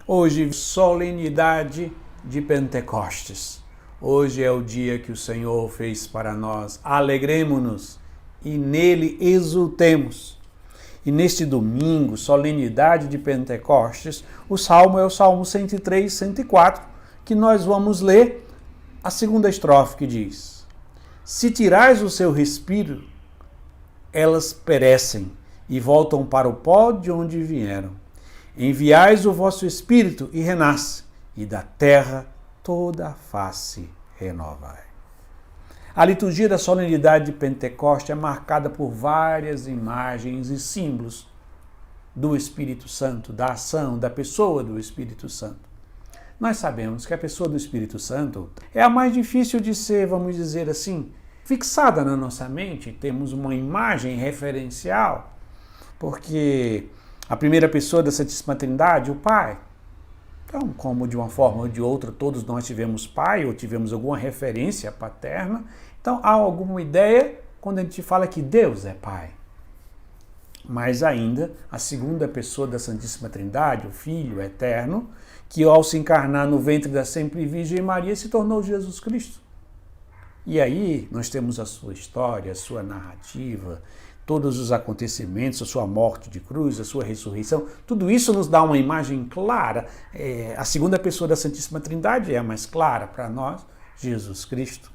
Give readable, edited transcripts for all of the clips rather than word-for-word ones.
Hoje, solenidade de Pentecostes. Hoje é o dia que o Senhor fez para nós. Alegremo-nos e nele exultemos. E neste domingo, solenidade de Pentecostes, o salmo é o Salmo 103, 104, que nós vamos ler a segunda estrofe que diz: Se tirais o seu respiro, elas perecem e voltam para o pó de onde vieram. Enviais o vosso Espírito e renasce, e da terra toda a face renovai. A liturgia da solenidade de Pentecostes é marcada por várias imagens e símbolos do Espírito Santo, da ação, da pessoa do Espírito Santo. Nós sabemos que a pessoa do Espírito Santo é a mais difícil de ser, vamos dizer assim, fixada na nossa mente. Temos uma imagem referencial, porque a primeira pessoa da Santíssima Trindade, o Pai. Então, como de uma forma ou de outra, todos nós tivemos pai ou tivemos alguma referência paterna, então há alguma ideia quando a gente fala que Deus é Pai. Mas ainda, a segunda pessoa da Santíssima Trindade, o Filho Eterno, que ao se encarnar no ventre da sempre Virgem Maria se tornou Jesus Cristo. E aí nós temos a sua história, a sua narrativa, todos os acontecimentos, a sua morte de cruz, a sua ressurreição, tudo isso nos dá uma imagem clara. A segunda pessoa da Santíssima Trindade é a mais clara para nós, Jesus Cristo.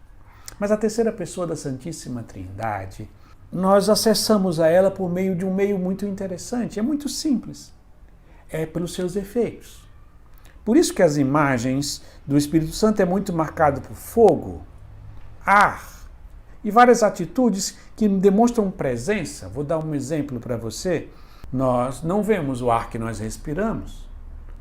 Mas a terceira pessoa da Santíssima Trindade, nós acessamos a ela por meio de um meio muito interessante, é muito simples, é pelos seus efeitos. Por isso que as imagens do Espírito Santo é muito marcado por fogo, ar, e várias atitudes que demonstram presença. Vou dar um exemplo para você. Nós não vemos o ar que nós respiramos,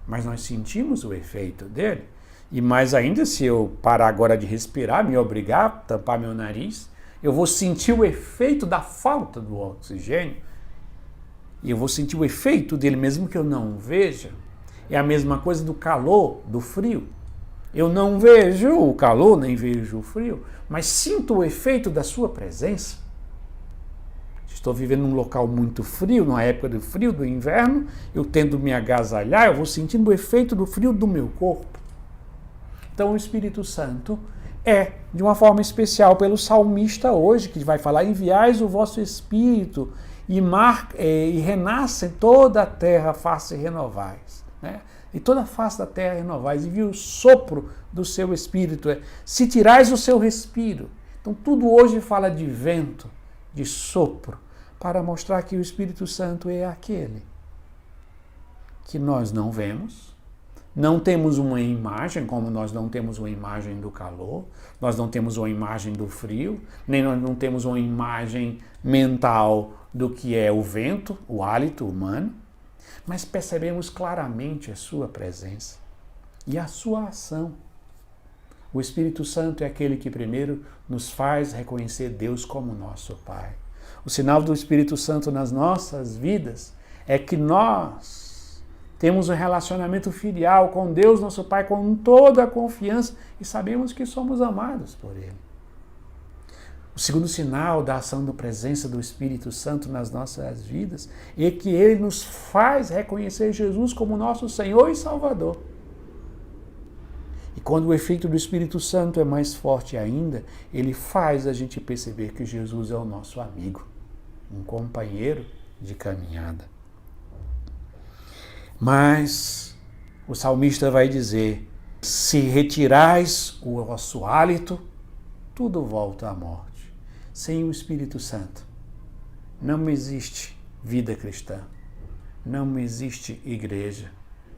mas nós sentimos o efeito dele. E mais ainda, se eu parar agora de respirar, me obrigar a tampar meu nariz, eu vou sentir o efeito da falta do oxigênio. E eu vou sentir o efeito dele mesmo que eu não veja. É a mesma coisa do calor, do frio. Eu não vejo o calor, nem vejo o frio, mas sinto o efeito da sua presença. Estou vivendo num local muito frio, numa época do frio, do inverno, eu tendo me agasalhar, eu vou sentindo o efeito do frio do meu corpo. Então o Espírito Santo é, de uma forma especial, pelo salmista hoje, que vai falar: enviais o vosso Espírito e renasce toda a terra, face renovais. Né? E toda a face da terra renovais, e viu o sopro do seu Espírito. Se tirais o seu respiro. Então tudo hoje fala de vento, de sopro, para mostrar que o Espírito Santo é aquele que nós não vemos, não temos uma imagem, como nós não temos uma imagem do calor, nós não temos uma imagem do frio, nem nós não temos uma imagem mental do que é o vento, o hálito humano, mas percebemos claramente a sua presença e a sua ação. O Espírito Santo é aquele que primeiro nos faz reconhecer Deus como nosso Pai. O sinal do Espírito Santo nas nossas vidas é que nós temos um relacionamento filial com Deus, nosso Pai, com toda a confiança e sabemos que somos amados por Ele. O segundo sinal da ação da presença do Espírito Santo nas nossas vidas é que Ele nos faz reconhecer Jesus como nosso Senhor e Salvador. E quando o efeito do Espírito Santo é mais forte ainda, ele faz a gente perceber que Jesus é o nosso amigo, um companheiro de caminhada. Mas o salmista vai dizer: se retirais o vosso hálito, tudo volta à morte. Sem o Espírito Santo não existe vida cristã, não existe igreja,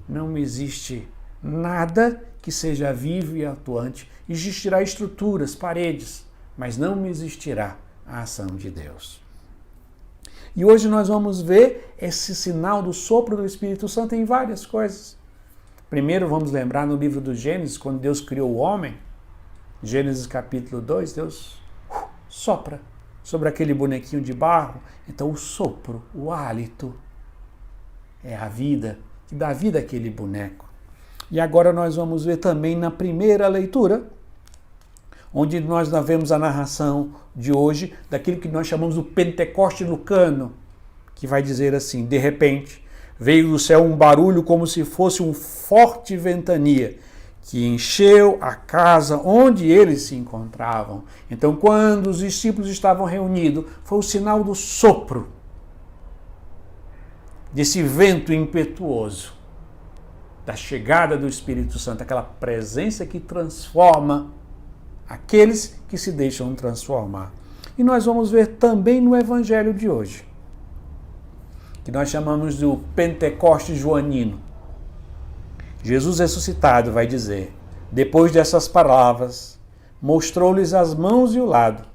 não existe nada que seja vivo e atuante. Existirá estruturas, paredes, mas não existirá a ação de Deus. E hoje nós vamos ver esse sinal do sopro do Espírito Santo em várias coisas. Primeiro vamos lembrar no livro do Gênesis, quando Deus criou o homem, Gênesis capítulo 2, Deus sopra sobre aquele bonequinho de barro. Então o sopro, o hálito, é a vida, que dá vida àquele boneco. E agora nós vamos ver também na primeira leitura, onde nós vemos a narração de hoje, daquilo que nós chamamos do Pentecoste lucano, que vai dizer assim: de repente, Veio do céu um barulho como se fosse um forte ventania, que encheu a casa onde eles se encontravam. Então, quando os discípulos estavam reunidos, foi o sinal do sopro, desse vento impetuoso, da chegada do Espírito Santo, aquela presença que transforma aqueles que se deixam transformar. E nós vamos ver também no Evangelho de hoje, que nós chamamos do Pentecostes joanino. Jesus ressuscitado vai dizer, depois dessas palavras, mostrou-lhes as mãos e o lado.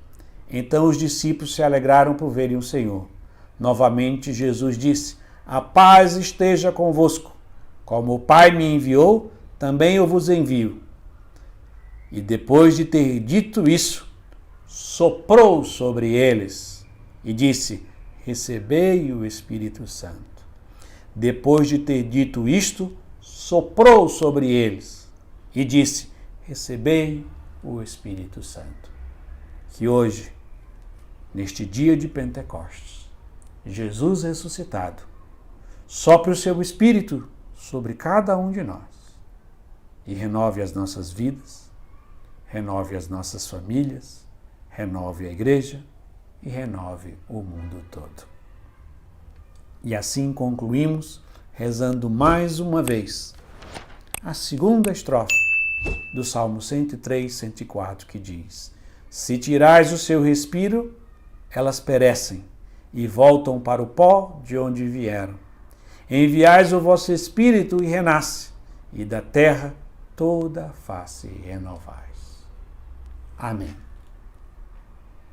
Então os discípulos se alegraram por verem o Senhor. Novamente Jesus disse, a paz esteja convosco. Como o Pai me enviou, também eu vos envio. E depois de ter dito isso, soprou sobre eles e disse, recebei o Espírito Santo. Depois de ter dito isto, soprou sobre eles e disse, recebei o Espírito Santo. Que hoje, neste dia de Pentecostes, Jesus ressuscitado, sopre o seu Espírito sobre cada um de nós e renove as nossas vidas, renove as nossas famílias, renove a igreja e renove o mundo todo. E assim concluímos rezando mais uma vez a segunda estrofe do Salmo 103, 104, que diz, se tirais o seu respiro, elas perecem e voltam para o pó de onde vieram. Enviais o vosso Espírito e renasce, e da terra toda a face renovais. Amém.